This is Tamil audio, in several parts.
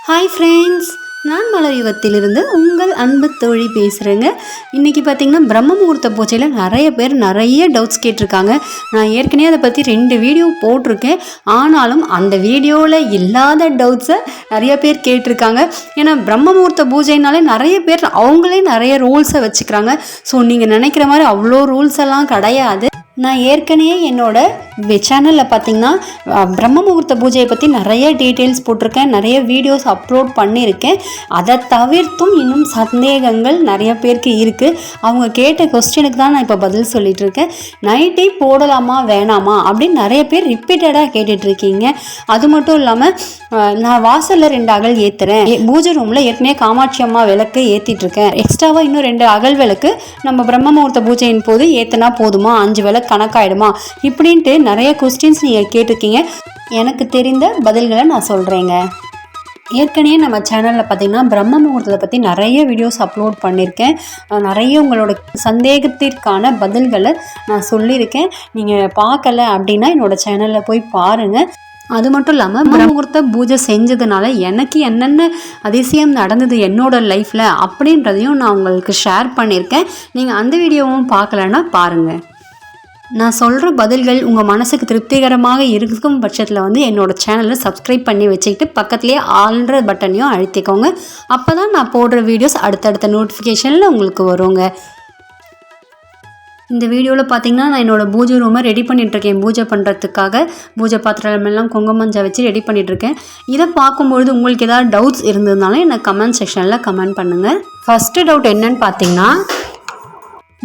ஹாய் ஃப்ரெண்ட்ஸ், நான் மலர்யுகத்திலிருந்து உங்கள் அன்பு தோழி பேசுகிறேங்க. இன்றைக்கி பார்த்திங்கன்னா பிரம்ம முகூர்த்த பூஜையில் நிறைய பேர் நிறைய டவுட்ஸ் கேட்டிருக்காங்க. நான் ஏற்கனவே அதை பற்றி 2 வீடியோ போட்டிருக்கேன். ஆனாலும் அந்த வீடியோவில் இல்லாத டவுட்ஸை நிறைய பேர் கேட்டிருக்காங்க. ஏன்னா பிரம்ம முகூர்த்த பூஜைனாலே நிறைய பேர் அவங்களே நிறைய ரூல்ஸை வச்சுக்கிறாங்க. ஸோ நீங்கள் நினைக்கிற மாதிரி அவ்வளோ ரூல்ஸ் எல்லாம் கிடையாது. நான் ஏற்கனவே என்னோடய சேனலில் பார்த்திங்கன்னா பிரம்ம முகூர்த்த பூஜையை பற்றி நிறைய டீட்டெயில்ஸ் போட்டிருக்கேன், நிறைய வீடியோஸ் அப்லோட் பண்ணியிருக்கேன். அதை தவிர்த்தும் இன்னும் சந்தேகங்கள் நிறைய பேருக்கு இருக்குது. அவங்க கேட்ட கொஸ்டினுக்கு தான் நான் இப்போ பதில் சொல்லிகிட்டு இருக்கேன். நைட்டி போடலாமா வேணாமா அப்படின்னு நிறைய பேர் ரிப்பீட்டடாக கேட்டுட்ருக்கீங்க. அது மட்டும் இல்லாமல் நான் வாசலில் 2 அகல் ஏற்றுறேன், பூஜை ரூமில் ஏற்கனவே காமாட்சி அம்மா விளக்கு ஏற்றிட்டுருக்கேன், எக்ஸ்ட்ராவாக இன்னும் 2 அகல் விளக்கு நம்ம பிரம்ம முகூர்த்த பூஜையின் போது ஏற்றினா போதுமா, 5 விளக்கு கணக்காயிடுமா, இப்படின்ட்டு நிறைய கொஸ்டின்ஸ் நீங்கள் கேட்டிருக்கீங்க. எனக்கு தெரிந்த பதில்களை நான் சொல்கிறேங்க. ஏற்கனவே நம்ம சேனலில் பார்த்திங்கன்னா பிரம்ம முகூர்த்தத்தை பற்றி நிறைய வீடியோஸ் அப்லோட் பண்ணியிருக்கேன். நிறைய உங்களோட சந்தேகத்திற்கான பதில்களை நான் சொல்லியிருக்கேன். நீங்கள் பார்க்கல அப்படின்னா என்னோடய சேனலில் போய் பாருங்கள். அது மட்டும் இல்லாமல் பிரம்ம முகூர்த்த பூஜை செஞ்சதுனால எனக்கு என்னென்ன அதிசயம் நடந்தது என்னோடய லைஃப்பில் அப்படின்றதையும் நான் உங்களுக்கு ஷேர் பண்ணியிருக்கேன். நீங்கள் அந்த வீடியோவும் பார்க்கலன்னா பாருங்கள். நான் சொல்கிற பதில்கள் உங்கள் மனசுக்கு திருப்திகரமாக இருக்கும் பட்சத்தில் என்னோடய சேனலை சப்ஸ்கிரைப் பண்ணி வச்சுக்கிட்டு பக்கத்துலேயே ஆல்ன்ற பட்டனையும் அழுத்திக்கோங்க. அப்போ தான் நான் போடுற வீடியோஸ் அடுத்தடுத்த நோட்டிஃபிகேஷனில் உங்களுக்கு வருங்க. இந்த வீடியோவில் பார்த்திங்கன்னா நான் என்னோடய பூஜை ரூமை ரெடி பண்ணிகிட்ருக்கேன். பூஜை பண்ணுறதுக்காக பூஜை பாத்திரமெல்லாம் குங்குமஞ்சா வச்சு ரெடி பண்ணிகிட்ருக்கேன். இதை பார்க்கும்பொழுது உங்களுக்கு ஏதாவது டவுட்ஸ் இருந்ததுனால எனக்கு கமெண்ட் செக்ஷனில் கமெண்ட் பண்ணுங்கள். ஃபஸ்ட்டு டவுட் என்னன்னு பார்த்தீங்கன்னா,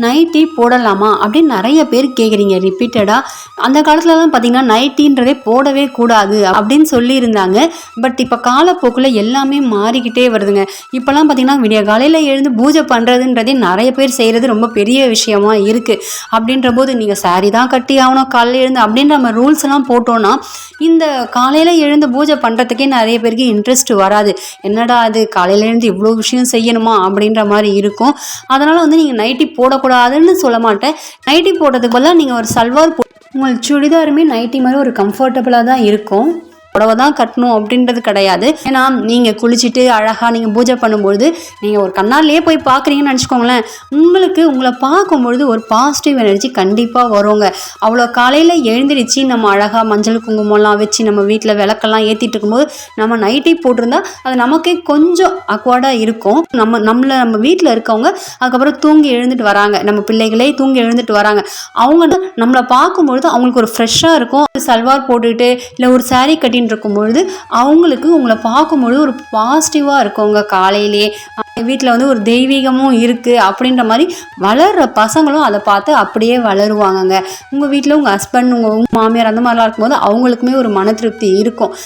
நைட்டி போடலாமா அப்படின்னு நிறைய பேர் கேட்குறீங்க ரிப்பீட்டடாக. அந்த காலத்துலலாம் பார்த்திங்கன்னா நைட்டின்றதே போடவே கூடாது அப்படின்னு சொல்லியிருந்தாங்க. பட் இப்போ காலப்போக்கில் எல்லாமே மாறிக்கிட்டே வருதுங்க. இப்போலாம் பார்த்திங்கன்னா விடிய காலையில் எழுந்து பூஜை பண்ணுறதுன்றதே நிறைய பேர் செய்கிறது ரொம்ப பெரிய விஷயமா இருக்குது. அப்படின்ற போது நீங்கள் சாரி தான் கட்டி ஆகணும் காலையில் எழுந்து அப்படின்ற நம்ம ரூல்ஸ் எல்லாம் போட்டோன்னா இந்த காலையில் எழுந்து பூஜை பண்ணுறதுக்கே நிறைய பேருக்கு இன்ட்ரெஸ்ட் வராது. என்னடா அது காலையில் எழுந்து இவ்வளோ விஷயம் செய்யணுமா அப்படின்ற மாதிரி இருக்கும். அதனால் நீங்கள் நைட்டி போடக்கூடாதுன்னு சொல்ல மாட்டேன். நைட்டி போடுறதுக்கு பதிலாக நீங்கள் ஒரு சல்வார் உங்களுக்கு சுடிதாருமே நைட்டி மாதிரி ஒரு கம்ஃபர்டபுளாக தான் இருக்கும். புடவை தான் கட்டணும் அப்படின்றது கிடையாது. ஏன்னா நீங்கள் குளிச்சுட்டு அழகாக நீங்கள் பூஜை பண்ணும்பொழுது நீங்கள் ஒரு கண்ணாலேயே போய் பார்க்குறீங்கன்னு நினச்சிக்கோங்களேன், உங்களை பார்க்கும்பொழுது ஒரு பாசிட்டிவ் எனர்ஜி கண்டிப்பாக வருங்க. அவ்வளோ காலையில் எழுந்திரிச்சு நம்ம அழகாக மஞ்சள் குங்குமம்லாம் வச்சு நம்ம வீட்டில் விளக்கெல்லாம் ஏற்றிட்டு இருக்கும்போது நம்ம நைட்டி போட்டிருந்தா அது நமக்கே கொஞ்சம் அக்வர்டாக இருக்கும். நம்ம வீட்டில் இருக்கவங்க அதுக்கப்புறம் தூங்கி எழுந்துட்டு வராங்க, நம்ம பிள்ளைகளே தூங்கி எழுந்துட்டு வராங்க, அவங்க நம்மளை பார்க்கும்பொழுது அவங்களுக்கு ஒரு ஃப்ரெஷ்ஷாக இருக்கும். சல்வார் போட்டுக்கிட்டு இல்லை ஒரு சாரீ கட்டி இருக்கும்பொழுது அவங்களுக்கு உங்களை பார்க்கும்பொழுது ஒரு பாசிட்டிவாக இருக்குங்க. காலையிலேயே வீட்டில் ஒரு தெய்வீகமும் இருக்குது அப்படின்ற மாதிரி வளர்கிற பசங்களும் அதை பார்த்து அப்படியே வளருவாங்கங்க. உங்கள் வீட்டில் உங்கள் ஹஸ்பண்ட் உங்கள் மாமியார் அந்த மாதிரிலாம் இருக்கும்போது அவங்களுக்குமே ஒரு மன திருப்தி இருக்கும்.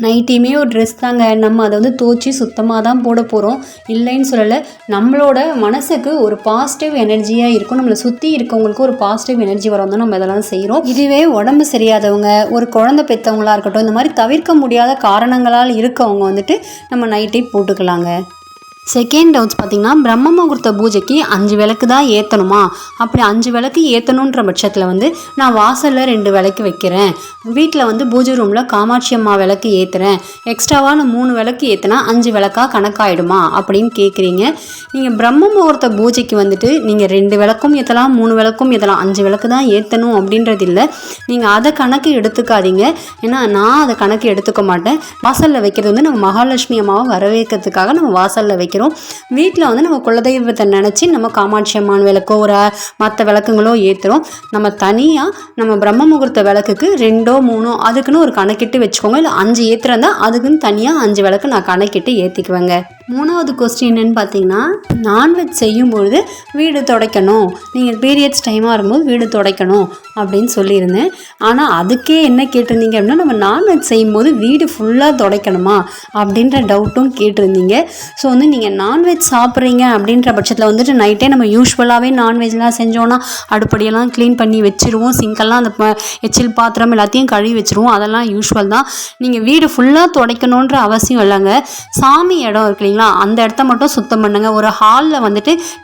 நைட்டியுமே ஒரு ட்ரெஸ் தாங்க, நம்ம அதை துவச்சி சுத்தமாக தான் போட போகிறோம், இல்லைன்னு சொல்லலை. நம்மளோட மனசுக்கு ஒரு பாசிட்டிவ் எனர்ஜியாக இருக்கும், நம்மளை சுற்றி இருக்கவங்களுக்கு ஒரு பாசிட்டிவ் எனர்ஜி வரும் தான் நம்ம இதெல்லாம் செய்கிறோம். இதுவே உடம்பு சரியாதவங்க, ஒரு குழந்தை பெற்றவங்களாக இருக்கட்டும், இந்த மாதிரி தவிர்க்க முடியாத காரணங்களால் இருக்கவங்க நம்ம நைட்டி போட்டுக்கலாங்க. செகண்ட் டவுட்ஸ் பார்த்திங்கன்னா, பிரம்ம முகூர்த்த பூஜைக்கு 5 விளக்கு தான் ஏற்றணுமா? அப்படி 5 விளக்கு ஏற்றணுன்ற பட்சத்தில் நான் வாசலில் 2 விளக்கு வைக்கிறேன், வீட்டில் பூஜை ரூமில் காமாட்சி அம்மா விளக்கு ஏற்றுறேன், எக்ஸ்ட்ராவாக நான் 3 விளக்கு ஏற்றினா 5 விளக்காக கணக்காயிடுமா அப்படின்னு கேட்குறீங்க. நீங்கள் பிரம்ம முகூர்த்த பூஜைக்கு நீங்கள் 2 விளக்கும் ஏற்றலாம், 3 விளக்கும் ஏற்றலாம், 5 விளக்கு தான் ஏற்றணும் அப்படின்றது இல்லை. நீங்கள் அதை கணக்கு எடுத்துக்காதீங்க. ஏன்னா நான் அதை கணக்கு எடுத்துக்க மாட்டேன். வாசலில் வைக்கிறது நம்ம மகாலட்சுமி அம்மாவை வரவேற்கிறதுக்காக நம்ம வாசலில் வைக்கிறோம். வீட்டில் நம்ம குலதெய்வத்தை நினச்சி நம்ம காமாட்சி அம்மான் விளக்கோ ஒரு மற்ற விளக்குங்களோ ஏற்றுறோம். நம்ம தனியாக நம்ம பிரம்ம முகூர்த்த விளக்குக்கு 2ஓ 3ஓ அதுக்குன்னு ஒரு கணக்கிட்டு வச்சுக்கோங்க. இல்லை 5 ஏற்றுறதா அதுக்குன்னு தனியாக 5 விளக்கு நான் கணக்கிட்டு ஏற்றிக்குவேங்க. 3வது கொஸ்டின் என்னன்னு பார்த்தீங்கன்னா, நான்வெஜ் செய்யும்பொழுது வீடு துடைக்கணும், நீங்கள் பீரியட்ஸ் டைமாக இருக்கும்போது வீடு துடைக்கணும் அப்படின்னு சொல்லியிருந்தேன். ஆனால் அதுக்கே என்ன கேட்டிருந்தீங்க அப்படின்னா, நம்ம நான்வெஜ் செய்யும்போது வீடு ஃபுல்லாக துடைக்கணுமா அப்படின்ற டவுட்டும் கேட்டிருந்தீங்க. ஸோ நீங்கள் நான்வெஜ் சாப்பிட்றீங்க அப்படின்ற பட்சத்தில் நைட்டே நம்ம யூஸ்வலாகவே நான்வெஜ்லாம் செஞ்சோன்னா அடுப்படியெல்லாம் க்ளீன் பண்ணி வச்சுருவோம், சிங்கெல்லாம் அந்த எச்சில் பாத்திரம் எல்லாத்தையும் கழுவி வச்சுருவோம், அதெல்லாம் யூஸ்வல் தான். நீங்கள் வீடு ஃபுல்லாக துடைக்கணுன்ற அவசியம் இல்லைங்க. சாமி இடம் இருக்கு இல்லைங்களா, அந்த இடத்த மட்டும் சுத்தம் பண்ணுங்க. ஒரு ஹாலில்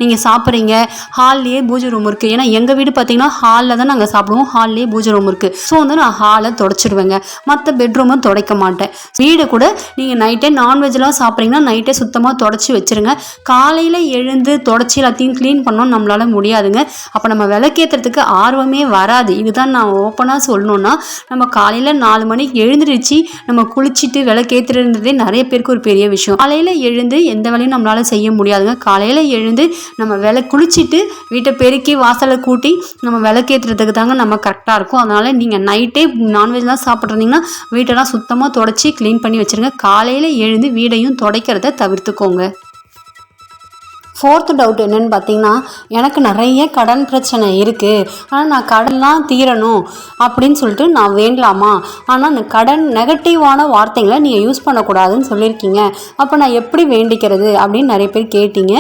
நீங்கள் சாப்பிட்றீங்க, ஹால்லேயே பூஜை ரூம் இருக்குது. ஏன்னா எங்கள் வீடு பார்த்திங்கன்னா ஹாலில் தான் நாங்கள் சாப்பிடுவோம், ஹால்லேயே பூஜை ரூம் இருக்குது. ஸோ வந்து நான் ஹாலை தொடச்சிடுவேங்க, மற்ற பெட்ரூமை துடைக்க மாட்டேன். வீடு கூட நீங்கள் நைட்டே நான்வெஜ்லாம் சாப்பிட்றீங்கன்னா நைட்டே சுத்தமாக தொடச்சி வச்சுருங்க. காலையில் எழுந்து தொடச்சி எல்லாத்தையும் க்ளீன் பண்ணோம் நம்மளால முடியாதுங்க. அப்போ நம்ம விளக்கேற்றுறதுக்கு ஆர்வமே வராது. இதுதான் நான் ஓப்பனாக சொல்லணுன்னா, நம்ம காலையில் 4 மணிக்கு எழுந்திருச்சு நம்ம குளிச்சுட்டு விளக்கேற்றுறதே நிறைய பேருக்கு ஒரு பெரிய விஷயம். காலையில் எழுந்து எந்த வேலையும் நம்மளால செய்ய முடியாதுங்க. காலையில் எழுந்து நம்ம குளிச்சுட்டு வீட்டை பெருக்கி வாசலை கூட்டி நம்ம விளக்கேற்றுறதுக்கு தாங்க நம்ம கரெக்டாக இருக்கும். அதனால் நீங்கள் நைட்டே நான்வெஜ்லாம் சாப்பிட்றீங்கன்னா வீட்டெல்லாம் சுத்தமாக தொடச்சி க்ளீன் பண்ணி வச்சுருங்க. காலையில் எழுந்து வீடையும் துடைக்கிறத தவிர்த்துக்கோங்க. 4th டவுட் என்னென்னு பார்த்தீங்கன்னா, எனக்கு நிறைய கடன் பிரச்சனை இருக்குது, ஆனால் நான் கடன்லாம் தீரணும் அப்படின்னு சொல்லிட்டு நான் வேண்டலாமா, ஆனால் அந்த கடன் நெகட்டிவான வார்த்தைகளை நீங்கள் யூஸ் பண்ணக்கூடாதுன்னு சொல்லியிருக்கீங்க, அப்போ நான் எப்படி வேண்டிக்கிறது அப்படின்னு நிறைய பேர் கேட்டீங்க.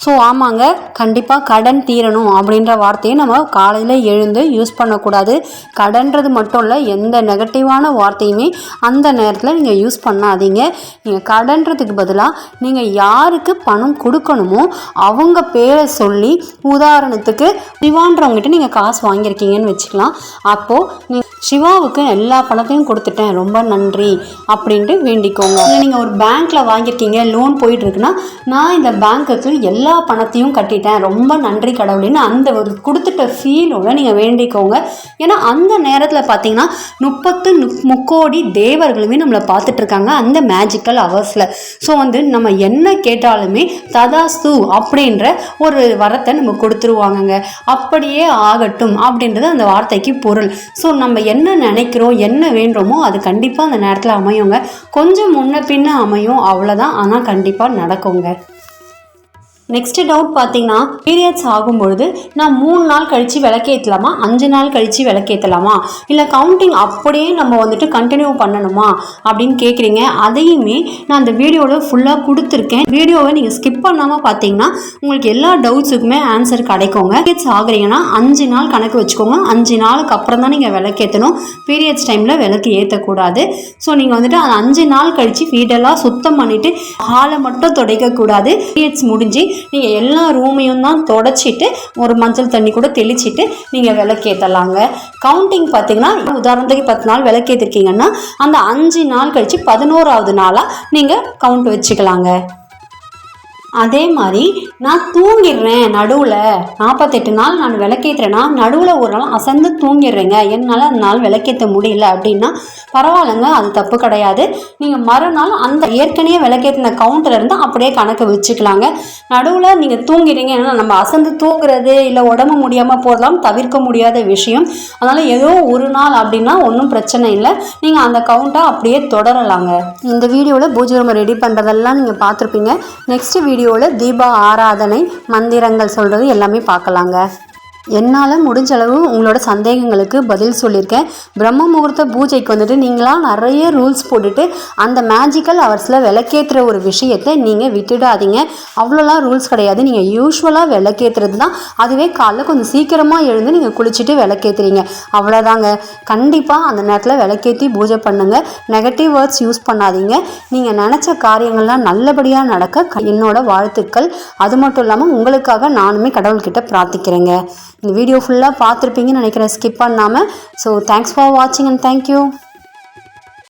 ஸோ ஆமாங்க, கண்டிப்பாக கடன் தீரணும் அப்படின்ற வார்த்தையை நம்ம காலையில் எழுந்து யூஸ் பண்ணக்கூடாது. கடன்றது மட்டும் இல்லை, எந்த நெகட்டிவான வார்த்தையுமே அந்த நேரத்தில் நீங்கள் யூஸ் பண்ணாதீங்க. நீங்கள் கடன்றதுக்கு பதிலாக நீங்கள் யாருக்கு பணம் கொடுக்கணுமோ அவங்க பேரை சொல்லி, உதாரணத்துக்கு சிவான்றவங்ககிட்ட நீங்கள் காசு வாங்கியிருக்கீங்கன்னு வச்சுக்கலாம். அப்போது நீங்கள் சிவாவுக்கு எல்லா பணத்தையும் கொடுத்துட்டேன், ரொம்ப நன்றி அப்படின்ட்டு வேண்டிக்கோங்க. நீங்கள் ஒரு பேங்க்கில் வாங்கியிருக்கீங்க, லோன் போயிட்டுருக்குன்னா, நான் இந்த பேங்க்குக்கு எல்லா பணத்தையும் கட்டிட்டேன், ரொம்ப நன்றி கடவுளின்னு அந்த ஒரு கொடுத்துட்ட ஃபீலோட நீங்கள் வேண்டிக்கோங்க. ஏன்னா அந்த நேரத்தில் பார்த்தீங்கன்னா 30 கோடி தேவர்களுமே நம்மளை பார்த்துட்ருக்காங்க அந்த மேஜிக்கல் ஹவர்ஸில். ஸோ வந்து நம்ம என்ன கேட்டாலுமே ததாஸ்து அப்படின்ற ஒரு வரத்தை நம்ம கொடுத்துருவாங்கங்க. அப்படியே ஆகட்டும் அப்படின்றது அந்த வார்த்தைக்கு பொருள். ஸோ நம்ம என்ன நினைக்கிறோம், என்ன வேண்டுமோ அது கண்டிப்பாக அந்த நேரத்தில் அமையுங்க. கொஞ்சம் முன்ன பின்ன அமையும், அவ்வளோதான், ஆனால் கண்டிப்பாக நடக்குங்க. நெக்ஸ்ட் டவுட் பார்த்தீங்கன்னா, பீரியட்ஸ் ஆகும்பொழுது நான் 3 நாள் கழித்து விளக்கேற்றலாமா, 5 நாள் கழித்து விளக்கேற்றலாமா, இல்லை கவுண்டிங் அப்படியே நம்ம வந்துட்டு கண்டினியூ பண்ணணுமா அப்படின்னு கேட்குறீங்க. அதையுமே நான் அந்த வீடியோவில் ஃபுல்லாக கொடுத்துருக்கேன். வீடியோவை நீங்கள் ஸ்கிப் பண்ணாமல் பார்த்தீங்கன்னா உங்களுக்கு எல்லா டவுட்ஸுக்குமே ஆன்சர் கிடைக்குங்க. பீரியட்ஸ் ஆகுறீங்கன்னா 5 நாள் கணக்கு வச்சுக்கோங்க. 5 நாளுக்கு அப்புறம் தான் நீங்கள் விளக்கேற்றணும். பீரியட்ஸ் டைமில் விளக்கு ஏற்றக்கூடாது. ஸோ நீங்கள் வந்துட்டு அந்த 5 நாள் கழித்து வீடெல்லாம் சுத்தம் பண்ணிவிட்டு ஹாலை மட்டும் துடைக்கக்கூடாது. பீரியட்ஸ் முடிஞ்சு நீங்கள் எல்லா ரூமையும் தான் தொடச்சிட்டு ஒரு மஞ்சள் தண்ணி கூட தெளிச்சிட்டு நீங்கள் விளக்கேற்றலாங்க. கவுண்டிங் பார்த்தீங்கன்னா, உதாரணத்துக்கு 10 நாள் விளக்கேற்றிருக்கீங்கன்னா அந்த 5 நாள் கழித்து 11வது நாளாக நீங்கள் கவுண்ட் வச்சுக்கலாங்க. அதே மாதிரி நான் தூங்கிடுறேன், நடுவில் 48 நாள் நான் விளக்கேற்றுறேன்னா நடுவில் ஒரு நாள் அசந்து தூங்கிடுறேங்க, என்னால் அந்த நாள் விளக்கேற்ற முடியல அப்படின்னா பரவாயில்லைங்க, அது தப்பு கிடையாது. நீங்கள் மறுநாள் அந்த ஏற்கனவே விளக்கேற்றின கவுண்டர்லேருந்து அப்படியே கணக்கு வச்சுக்கலாங்க. நடுவில் நீங்கள் தூங்கிடுறீங்க, ஏன்னா நம்ம அசந்து தூங்குறது இல்லை உடம்பு முடியாமல் போதெல்லாம் தவிர்க்க முடியாத விஷயம். அதனால் ஏதோ ஒரு நாள் அப்படின்னா ஒன்றும் பிரச்சனை இல்லை, நீங்கள் அந்த கவுண்ட்டை அப்படியே தொடரலாங்க. இந்த வீடியோவில் பூஜை ரூம் ரெடி பண்ணுறதெல்லாம் நீங்கள் பார்த்துருப்பீங்க. நெக்ஸ்ட் வீடியோவில் தீப ஆராதனை மந்திரங்கள் சொல்கிறது எல்லாமே பார்க்கலாங்க. என்னால் முடிஞ்சளவு உங்களோட சந்தேகங்களுக்கு பதில் சொல்லியிருக்கேன். பிரம்ம முகூர்த்த பூஜைக்கு வந்துட்டு நீங்களாம் நிறைய ரூல்ஸ் போட்டுட்டு அந்த மேஜிக்கல் ஹவர்ஸில் விளக்கேற்றுற ஒரு விஷயத்தை நீங்கள் விட்டுடாதீங்க. அவ்வளோலாம் ரூல்ஸ் கிடையாது. நீங்கள் யூஸ்வலாக விளக்கேற்றுறது தான். அதுவே காலைல கொஞ்சம் சீக்கிரமாக எழுந்து நீங்கள் குளிச்சுட்டு விளக்கேற்றுறீங்க, அவ்வளோதாங்க. கண்டிப்பாக அந்த நேரத்தில் விளக்கேற்றி பூஜை பண்ணுங்கள். நெகட்டிவ் வேர்ட்ஸ் யூஸ் பண்ணாதீங்க. நீங்கள் நினச்ச காரியங்கள்லாம் நல்லபடியாக நடக்க என்னோட வாழ்த்துக்கள். அது மட்டும் இல்லாமல் உங்களுக்காக நானுமே கடவுள்கிட்ட பிரார்த்திக்கிறேங்க. இந்த வீடியோ ஃபுல்லாக பார்த்துருப்பீங்கன்னு நினைக்கிறேன், ஸ்கிப் பண்ணாமல். ஸோ தேங்க்ஸ் ஃபார் வாட்சிங் அண்ட் தேங்க்யூ.